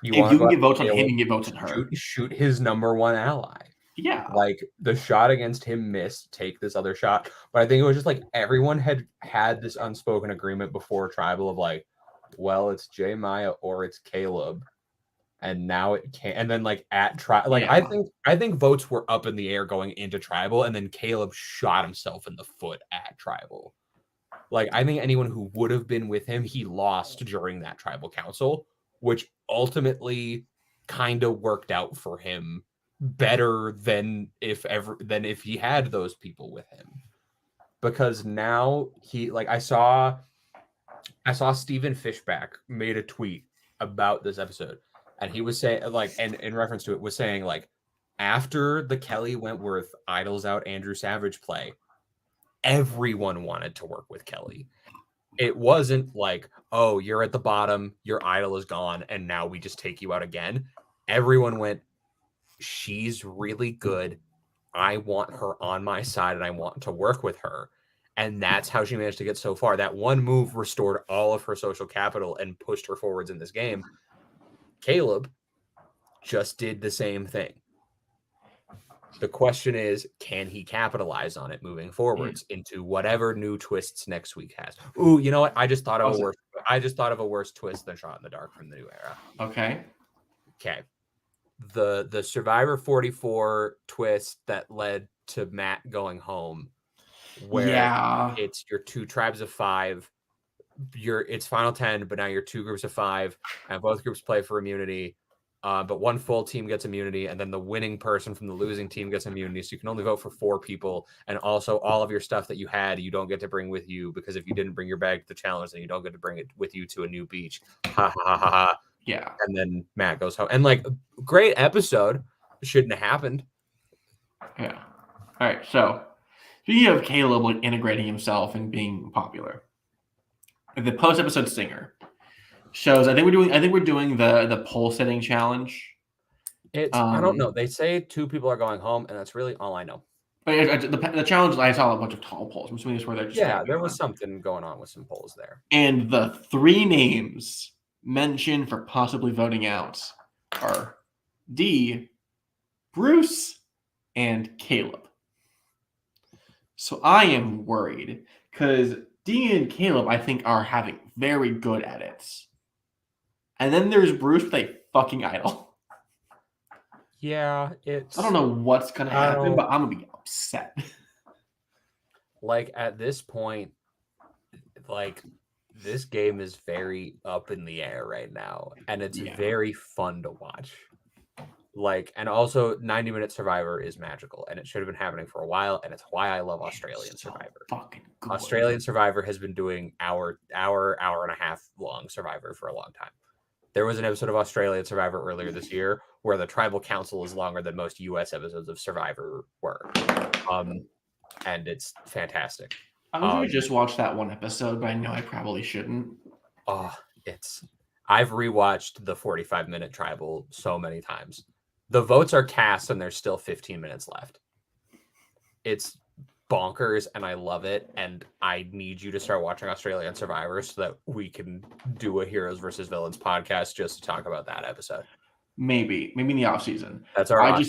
If you can get votes on him, you can get votes on her. Shoot his number one ally. Yeah. Like the shot against him missed, take this other shot. But I think it was just like everyone had this unspoken agreement before Tribal of like, well, it's J Maya or it's Caleb. And now it can't. And then like at Tribal, like yeah. I think votes were up in the air going into Tribal, and then Caleb shot himself in the foot at Tribal. Like I think anyone who would have been with him, he lost during that Tribal Council, which ultimately kind of worked out for him better than if he had those people with him. Because now he like I saw Stephen Fishback made a tweet about this episode, and he was saying like, and in reference to it was saying like, after the Kelly Wentworth Idols Out Andrew Savage play, everyone wanted to work with Kelly. It wasn't like, oh, you're at the bottom, your idol is gone, and now we just take you out again. Everyone went, she's really good. I want her on my side and I want to work with her. And that's how she managed to get so far. That one move restored all of her social capital and pushed her forwards in this game. Caleb just did the same thing. The question is, can he capitalize on it moving forwards into whatever new twists next week has? Ooh, you know what? I just thought of a worse twist than Shot in the Dark from the new era. Okay. The Survivor 44 twist that led to Matt going home, where it's your 2 tribes of 5. It's final 10, but now you're 2 groups of 5, and both groups play for immunity. But one full team gets immunity, and then the winning person from the losing team gets immunity. So you can only vote for 4 people, and also all of your stuff that you had, you don't get to bring with you, because if you didn't bring your bag to the challenge, then you don't get to bring it with you to a new beach. Ha ha ha ha ha. Yeah. And then Matt goes home. And like, great episode. Shouldn't have happened. Yeah. All right. So speaking of Caleb like integrating himself and being popular, the post-episode stinger shows. I think we're doing the poll setting challenge. I don't know. They say 2 people are going home, and that's really all I know. But the challenge, I saw a bunch of tall polls. I'm assuming this where they're just there was something going on with some polls there. And the 3 names mentioned for possibly voting out are D, Bruce, and Caleb. So I am worried because D and Caleb, I think, are having very good edits. And then there's Bruce with a fucking idol. Yeah, it's I don't know what's gonna I happen, don't- but I'm gonna be upset. like at this point, like this game is very up in the air right now, and it's Yeah. very fun to watch. Like, and also 90-minute Survivor is magical, and it should have been happening for a while, and it's why I love Australian So Survivor. fucking good. Australian Survivor has been doing hour and a half long Survivor for a long time. There was an episode of Australian Survivor earlier this year where the tribal council is longer than most US episodes of Survivor were. And it's fantastic. I wish I just watched that one episode, but I know I probably shouldn't. I've rewatched the 45-minute tribal so many times. The votes are cast and there's still 15 minutes left. It's bonkers and I love it. And I need you to start watching Australian Survivor so that we can do a Heroes versus Villains podcast just to talk about that episode. Maybe in the off season. That's our.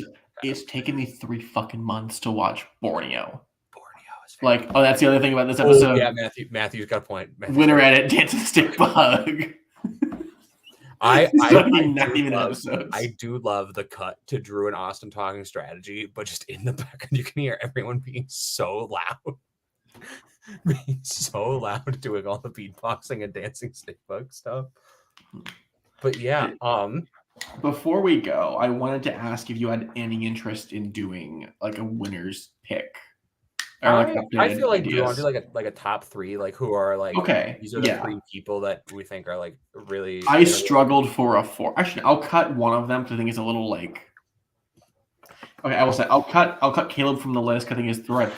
It's taken me 3 fucking months to watch Borneo. Is like, oh, that's the other thing about this episode. Yeah, Matthew's got a point. Winner edit, Dance and Stick Bug. I do love the cut to Drew and Austin talking strategy, but just in the background you can hear everyone being so loud. Doing all the beatboxing and dancing stick bug stuff. But yeah, before we go, I wanted to ask if you had any interest in doing like a winner's pick. I feel like do you want to do like a top 3, like who are like these are the 3 people that we think are like really. I struggled for a 4. Actually, I'll cut one of them because I think it's a little like. Okay, I will say I'll cut Caleb from the list because I think it's the right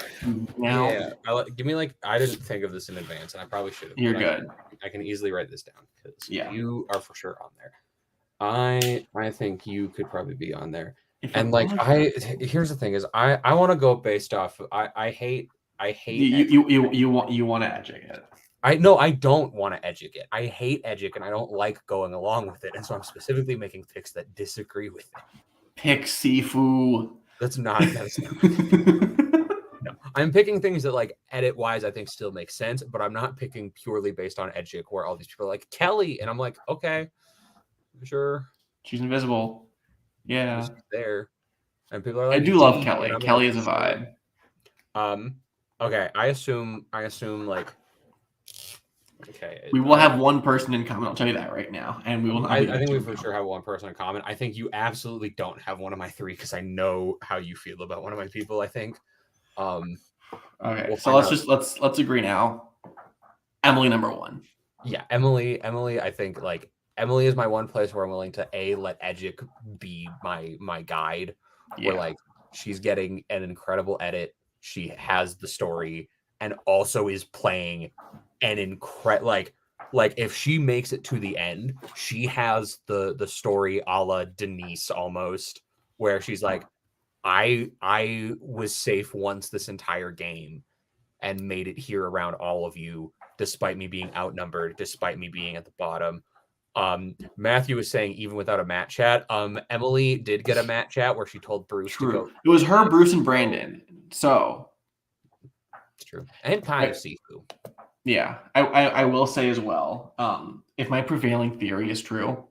now. Yeah, give me like I didn't think of this in advance, and I probably should have. You're good. I can easily write this down because you are for sure on there. I think you could probably be on there. And like here's the thing is I want to go based off I hate you want to educate it. I don't want to educate. I hate educate and I don't like going along with it. And so I'm specifically making picks that disagree with it. Pick Sifu. That's not no. I'm picking things that like edit wise I think still make sense, but I'm not picking purely based on educ where all these people are like Kelly and I'm like, okay, sure. She's invisible. Yeah. She's there. And people are like, I do love Kelly. Kelly is a vibe. Okay. I assume like okay. We will have one person in common, I'll tell you that right now. And we will I think we for sure have one person in common. I think you absolutely don't have one of my 3 because I know how you feel about one of my people, I think. Okay, so let's agree now. Emily number 1. Yeah, Emily, I think like Emily is my one place where I'm willing to let Edgic be my guide. Yeah. Where like she's getting an incredible edit, she has the story, and also is playing an incredible like if she makes it to the end, she has the story a la Denise almost, where she's like, I was safe once this entire game and made it here around all of you, despite me being outnumbered, despite me being at the bottom. Matthew was saying even without a mat chat, Emily did get a mat chat where she told Bruce to go. It was her, Bruce, and Brandon. So it's true. And kind of Sifu. Yeah. I will say as well, if my prevailing theory is true,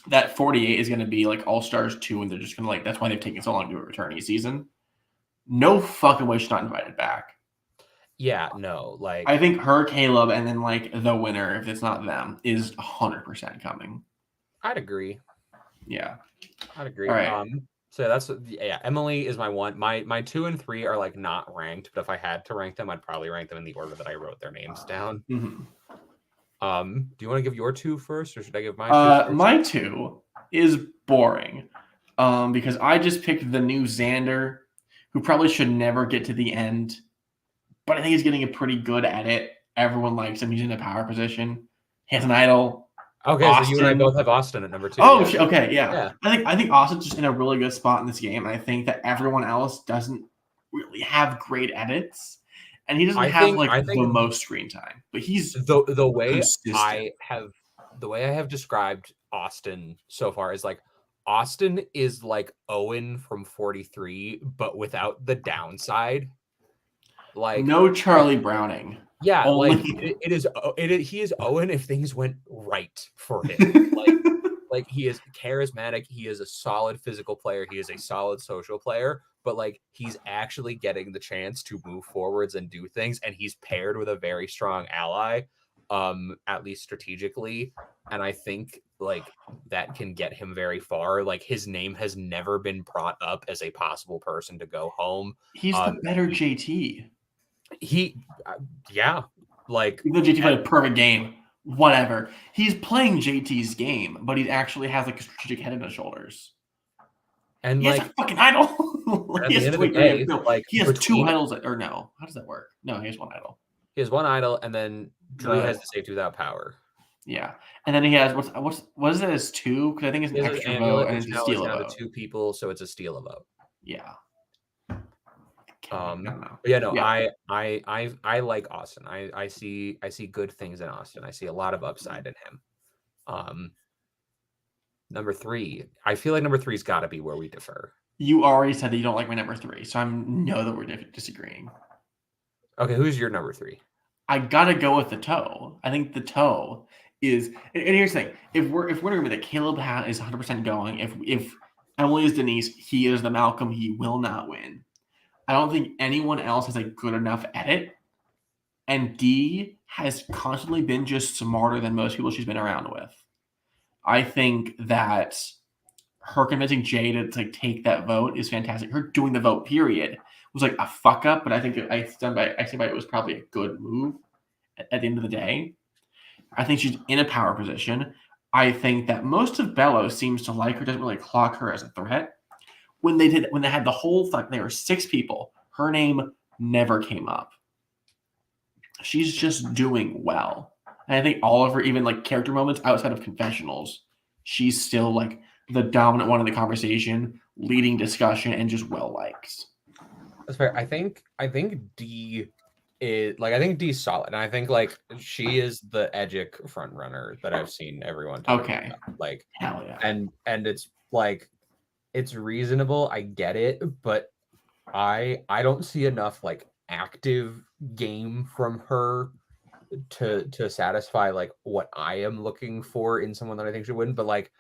that 48 is gonna be like All Stars 2, and they're just gonna like that's why they've taken so long to do a returning season. No fucking way she's not invited back. Yeah, no, like I think her, Caleb, and then like the winner, if it's not them, is 100% coming. I'd agree. Yeah, I'd agree. All right. So that's Emily is my 1. My 2 and 3 are like not ranked, but if I had to rank them, I'd probably rank them in the order that I wrote their names down. Mm-hmm. Do you want to give your 2 first, or should I give my 2 first? My 2 is boring, because I just picked the new Xander, who probably should never get to the end. But I think he's getting a pretty good at it. Everyone likes him. He's in a power position. He has an idol. Okay, Austin. So you and I both have Austin at number 2. Oh, yeah. Okay, yeah. I think Austin's just in a really good spot in this game, and I think that everyone else doesn't really have great edits, and he doesn't have the most screen time. But he's the way consistent. I have described Austin so far is like Austin is like Owen from 43, but without the downside. Like no Charlie Browning. Yeah, like he is Owen if things went right for him. like he is charismatic. He is a solid physical player. He is a solid social player. But like he's actually getting the chance to move forwards and do things, and he's paired with a very strong ally, at least strategically. And I think like that can get him very far. Like his name has never been brought up as a possible person to go home. He's the better JT. Yeah, like even though JT played a perfect game, whatever. He's playing JT's game, but he actually has like a strategic head on his shoulders. and he like has a fucking idol. at the end of the day, like he has two idols, or no? How does that work? No, he has one idol. He has one idol, and then Drew has the safety without power. Yeah, and then he has what is it as two? Because I think it's an extra vote and it's a steal down vote. to 2 people, so it's a steal a vote. Yeah. I like Austin. I see good things in Austin. I see a lot of upside in him. Number 3. I feel like number 3's got to be where we differ. You already said that you don't like my number 3, so I know that we're disagreeing. Okay, who's your number 3? I gotta go with the toe. I think the toe is, and here's the thing: if we're in agreement that Caleb is 100% going, if Emily is Denise, he is the Malcolm. He will not win. I don't think anyone else has a good enough edit. And D has constantly been just smarter than most people she's been around with. I think that her convincing Jay to like take that vote is fantastic. Her doing the vote, period, was like a fuck up, but I think I stand by it was probably a good move at the end of the day. I think she's in a power position. I think that most of Bello seems to like her, doesn't really clock her as a threat. When they had the whole thing, there were 6 people. Her name never came up. She's just doing well. And I think all of her, even like character moments outside of confessionals, she's still like the dominant one in the conversation, leading discussion, and just well liked. That's fair. I think D is like, I think D's solid, and I think like she is the Edgic front runner that I've seen everyone talk about. Like, hell yeah. And it's like, it's reasonable. I get it, but I don't see enough like active game from her to satisfy like what I am looking for in someone that I think should win. But like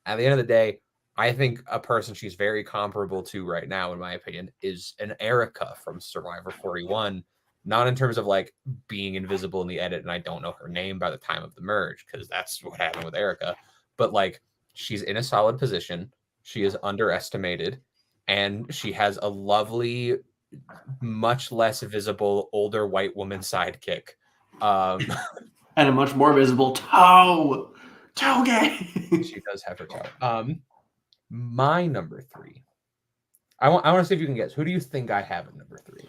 at the end of the day, I think a person she's very comparable to right now, in my opinion, is an Erica from Survivor 41. Not in terms of like being invisible in the edit, and I don't know her name by the time of the merge, because that's what happened with Erica. But like she's in a solid position. She is underestimated, and she has a lovely, much less visible older white woman sidekick. And a much more visible toe game. She does have her toe. My number 3. I want to see if you can guess. Who do you think I have at number 3?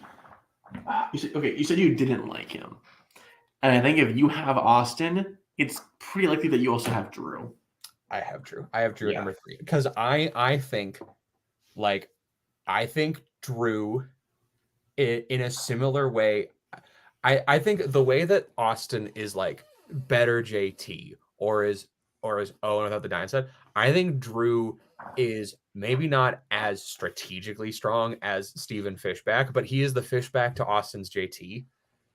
You said you didn't like him. And I think if you have Austin, it's pretty likely that you also have Drew. I have Drew at number 3. Because I think Drew, in a similar way, I think the way that Austin is like better JT or is Owen without the dying said, I think Drew is maybe not as strategically strong as Steven Fishback, but he is the Fishback to Austin's JT,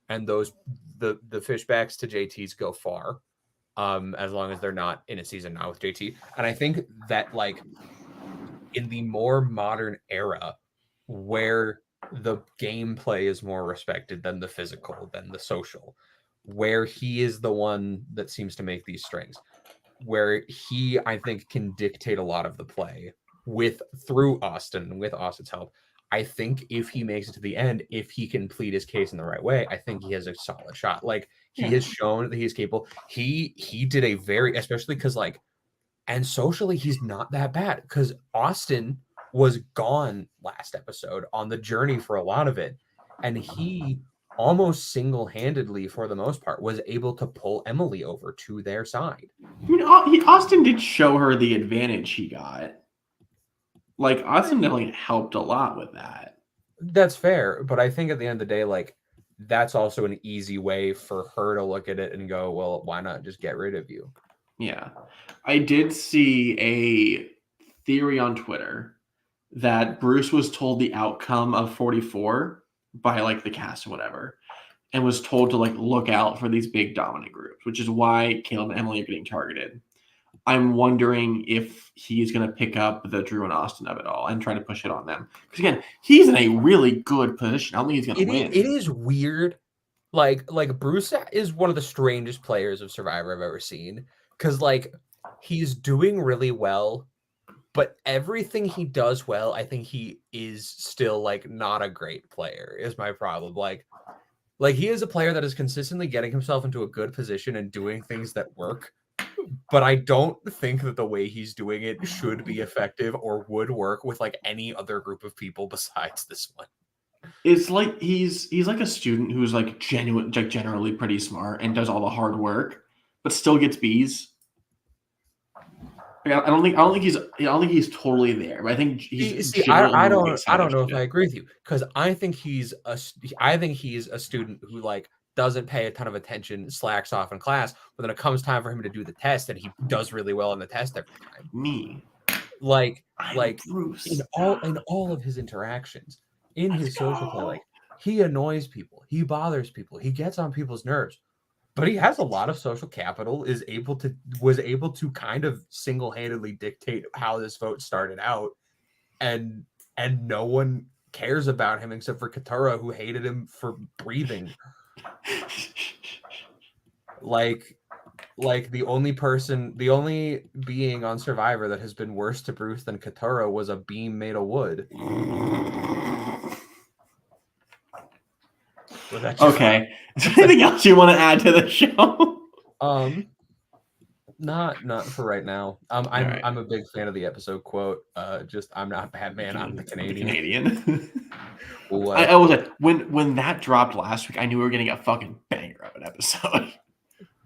and those the Fishbacks to JTs go far, as long as they're not in a season now with JT. And I think that like in the more modern era, where the gameplay is more respected than the physical, than the social, where he is the one that seems to make these strings, where he, I think, can dictate a lot of the play through Austin, with Austin's help. I think if he makes it to the end, if he can plead his case in the right way, I think he has a solid shot. Like he has shown that he's capable. He did a very, especially because like, and socially he's not that bad, because Austin was gone last episode on the journey for a lot of it, and he almost single-handedly, for the most part, was able to pull Emily over to their side. I mean, Austin did show her the advantage he got. Like, Austin definitely helped a lot with that. That's fair, but I think at the end of the day, like, that's also an easy way for her to look at it and go, well, why not just get rid of you? Yeah. I did see a theory on Twitter that Bruce was told the outcome of 44 by like the cast or whatever, and was told to like look out for these big dominant groups, which is why Caleb and Emily are getting targeted. I'm wondering if he's going to pick up the Drew and Austin of it all and try to push it on them. Because again, he's in a really good position. I don't think he's going to win. It is weird. Like Bruce is one of the strangest players of Survivor I've ever seen. Because like he's doing really well, but everything he does well, I think he is still like not a great player. Is my problem. Like he is a player that is consistently getting himself into a good position and doing things that work. But I don't think that the way he's doing it should be effective or would work with like any other group of people besides this one. It's like he's like a student who's like generally pretty smart and does all the hard work, but still gets B's. Like, I don't think he's totally there, but I think he's. I don't know if I agree with you, because I think he's a student who like doesn't pay a ton of attention, slacks off in class, but then it comes time for him to do the test and he does really well on the test every time. Me. Like Bruce. in all of his interactions, in his social play, like he annoys people, he bothers people, he gets on people's nerves, but he has a lot of social capital, was able to kind of single-handedly dictate how this vote started out, and no one cares about him except for Katara, who hated him for breathing. Like the only being on Survivor that has been worse to Bruce than Katara was a beam made of wood. Okay. Is there anything else you want to add to the show? Not for right now. I'm a big fan of the episode quote. Just I'm not Batman. I'm the Canadian. I was like, when that dropped last week, I knew we were getting a fucking banger of an episode.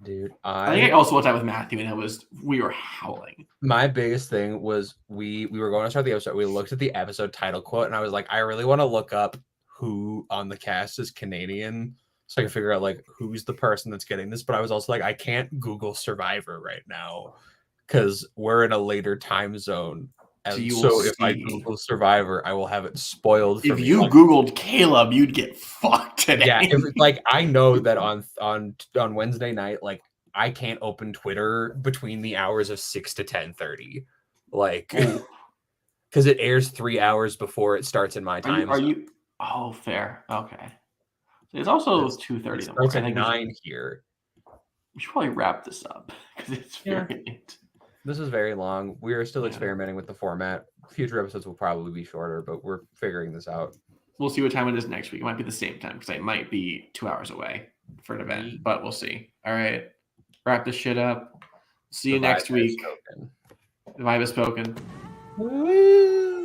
Dude, I think I also watched that with Matthew, and we were howling. My biggest thing was we were going to start the episode. We looked at the episode title quote, and I was like, I really want to look up who on the cast is Canadian, so I can figure out like who's the person that's getting this. But I was also like, I can't Google Survivor right now because we're in a later time zone. And so if I Google Survivor, I will have it spoiled. If you Googled Caleb, you'd get fucked today. Yeah, I know that on Wednesday night, like I can't open Twitter between the hours of 6 to 10:30, like because it airs 3 hours before it starts in my time. Are you? Oh, fair. Okay. It's also 2:30. It's at 9 here. We should probably wrap this up because it's very late. This is very long. We are still experimenting with the format. Future episodes will probably be shorter, but we're figuring this out. We'll see what time it is next week. It might be the same time because I might be 2 hours away for an event, but we'll see. All right. Wrap this shit up. See you next week. The vibe is spoken. Woo!